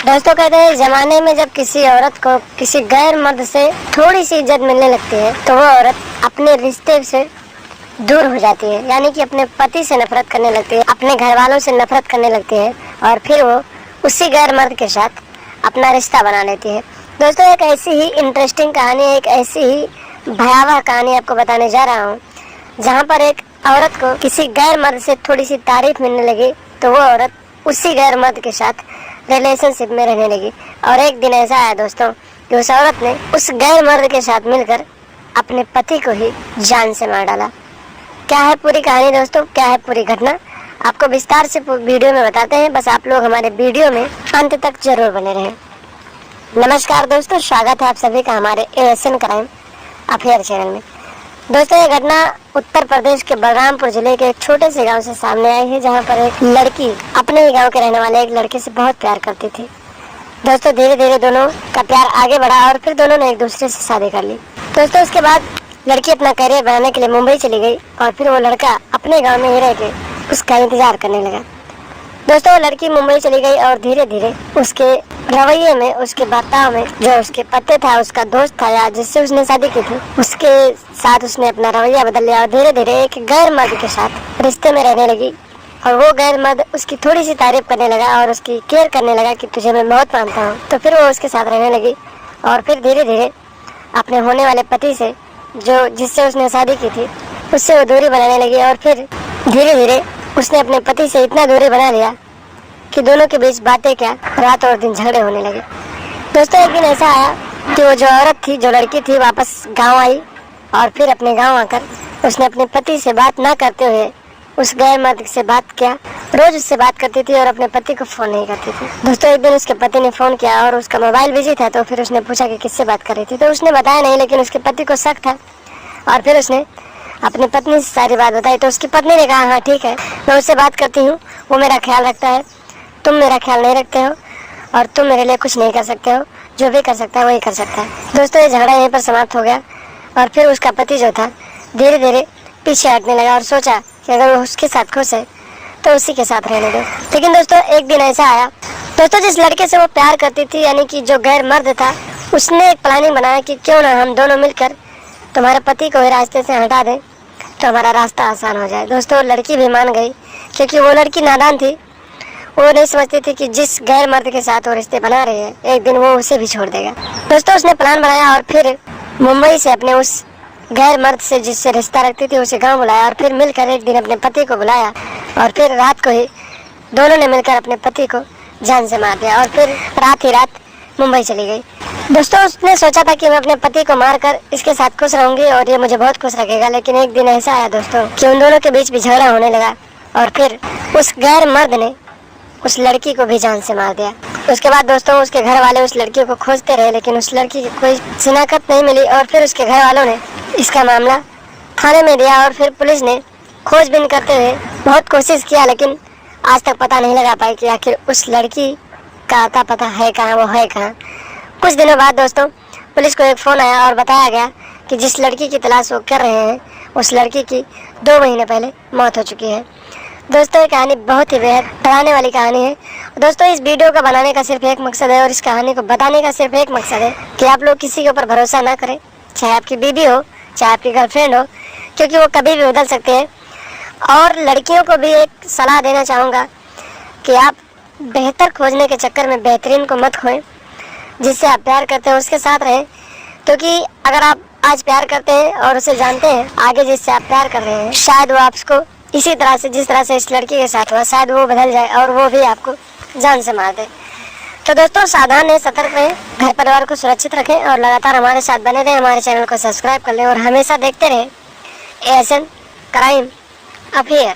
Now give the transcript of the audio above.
दोस्तों कहते हैं जमाने में जब किसी औरत को किसी गैर मर्द से थोड़ी सी इज्जत मिलने लगती है तो वो औरत अपने रिश्ते से दूर हो जाती है, यानी कि अपने पति से नफरत करने लगती है, अपने घर वालों से नफरत करने लगती है और फिर वो उसी गैर मर्द के साथ अपना रिश्ता बना लेती है। दोस्तों एक ऐसी ही इंटरेस्टिंग कहानी, एक ऐसी ही भयावह कहानी आपको बताने जा रहा हूँ, जहाँ पर एक औरत को किसी गैर मर्द से थोड़ी सी तारीफ मिलने लगी तो वो औरत उसी गैर मर्द के साथ रिलेशनशिप में रहने लगी। और एक दिन ऐसा आया दोस्तों कि उस औरत ने उस गैर मर्द के साथ मिलकर अपने पति को ही जान से मार डाला। क्या है पूरी कहानी दोस्तों, क्या है पूरी घटना, आपको विस्तार से वीडियो में बताते हैं। बस आप लोग हमारे वीडियो में अंत तक जरूर बने रहें। नमस्कार दोस्तों, स्वागत है आप सभी का हमारे ASN क्राइम अफेयर चैनल में। दोस्तों ये घटना उत्तर प्रदेश के बलरामपुर जिले के एक छोटे से गांव से सामने आई है, जहां पर एक लड़की अपने ही गांव के रहने वाले एक लड़के से बहुत प्यार करती थी। दोस्तों धीरे धीरे दोनों का प्यार आगे बढ़ा और फिर दोनों ने एक दूसरे से शादी कर ली। दोस्तों उसके बाद लड़की अपना करियर बनाने के लिए मुंबई चली गई और फिर वो लड़का अपने गाँव में ही रह के उसका इंतजार करने लगा। दोस्तों वो लड़की मुंबई चली गई और धीरे धीरे उसके रवैये में, उसके बर्ताव में, जो उसके पति था, उसका दोस्त था या जिससे उसने शादी की थी, उसके साथ उसने अपना रवैया बदल लिया और धीरे धीरे एक गैर मर्द के साथ रिश्ते में रहने लगी। और वो गैर मर्द उसकी थोड़ी सी तारीफ करने लगा और उसकी केयर करने लगा कि तुझे मैं बहुत मानता हूँ। तो फिर वो उसके साथ रहने लगी और फिर धीरे धीरे अपने होने वाले पति से, जो जिससे उसने शादी की थी, उससे वो दूरी बनाने लगी और फिर धीरे धीरे उसने अपने पति से इतना दूरी बना लिया कि दोनों के बीच बातें क्या, रात और दिन झगड़े होने लगे। दोस्तों एक दिन ऐसा आया कि वो जो औरत थी, जो लड़की थी, वापस गांव आई और फिर अपने गांव आकर उसने अपने पति से बात ना करते हुए उस गैर मर्द से बात किया। रोज उससे बात करती थी और अपने पति को फोन नहीं करती थी। दोस्तों एक दिन उसके पति ने फोन किया और उसका मोबाइल बिजी था, तो फिर उसने पूछा कि किससे बात कर रही थी, तो उसने बताया नहीं, लेकिन उसके पति को शक था और फिर उसने अपनी पत्नी से सारी बात बताई। तो उसकी पत्नी ने कहा हाँ ठीक है, मैं उससे बात करती हूँ, वो मेरा ख्याल रखता है, तुम मेरा ख्याल नहीं रखते हो और तुम मेरे लिए कुछ नहीं कर सकते हो, जो भी कर सकता है वही कर सकता है। दोस्तों ये झगड़ा यहीं पर समाप्त हो गया और फिर उसका पति जो था धीरे धीरे पीछे हटने लगा और सोचा कि अगर वो उसके साथ खुश है तो उसी के साथ रहने दो। लेकिन दोस्तों एक दिन ऐसा आया, दोस्तों जिस लड़के से वो प्यार करती थी, यानी कि जो गैर मर्द था, उसने एक प्लानिंग बनाया कि क्यों ना हम दोनों मिलकर तुम्हारे पति को रास्ते से हटा दें तो हमारा रास्ता आसान हो जाए। दोस्तों लड़की भी मान गई, क्योंकि वो लड़की नादान थी, वो नहीं समझती थी कि जिस गैर मर्द के साथ वो रिश्ते बना रहे हैं एक दिन वो उसे भी छोड़ देगा। दोस्तों उसने प्लान बनाया और फिर मुंबई से अपने उस गैर मर्द से जिससे रिश्ता रखती थी उसे गांव बुलाया और फिर मिलकर एक दिन अपने पति को बुलाया और फिर रात को ही दोनों ने मिलकर अपने पति को जान से मार दिया और फिर रात ही रात मुंबई चली गई। दोस्तों उसने सोचा था कि मैं अपने पति को मारकर इसके साथ खुश रहूंगी और ये मुझे बहुत खुश रखेगा, लेकिन एक दिन ऐसा आया दोस्तों कि उन दोनों के बीच भी झगड़ा होने लगा और फिर उस गैर मर्द ने उस लड़की को भी जान से मार दिया। उसके बाद दोस्तों उसके घर वाले उस लड़की को खोजते रहे, लेकिन उस लड़की की कोई शिनाख्त नहीं मिली और फिर उसके घर वालों ने इसका मामला थाने में दिया और फिर पुलिस ने खोजबीन करते हुए बहुत कोशिश किया, लेकिन आज तक पता नहीं लगा पाई कि आखिर उस लड़की का आता पता है कहाँ, वो है कहाँ। कुछ दिनों बाद दोस्तों पुलिस को एक फ़ोन आया और बताया गया कि जिस लड़की की तलाश वो कर रहे हैं उस लड़की की 2 महीने पहले मौत हो चुकी है। दोस्तों ये कहानी बहुत ही बेहद डराने वाली कहानी है। दोस्तों इस वीडियो का बनाने का सिर्फ एक मकसद है और इस कहानी को बताने का सिर्फ एक मकसद है कि आप लोग किसी के ऊपर भरोसा ना करें, चाहे आपकी बीवी हो, चाहे आपकी गर्लफ्रेंड हो, क्योंकि वो कभी भी बदल सकते हैं। और लड़कियों को भी एक सलाह देना चाहूँगा कि आप बेहतर खोजने के चक्कर में बेहतरीन को मत खोएं, जिससे आप प्यार करते हैं उसके साथ रहें, क्योंकि अगर आप आज प्यार करते हैं और उसे जानते हैं आगे जिससे आप प्यार कर रहे हैं, शायद वो आपको इसी तरह से जिस तरह से इस लड़की के साथ हुआ, शायद वो बदल जाए और वो भी आपको जान से मार दे। तो दोस्तों सावधान रहें, सतर्क रहें, घर परिवार को सुरक्षित रखें और लगातार हमारे साथ बने रहें। हमारे चैनल को सब्सक्राइब कर लें और हमेशा देखते रहें ASN क्राइम अफेयर।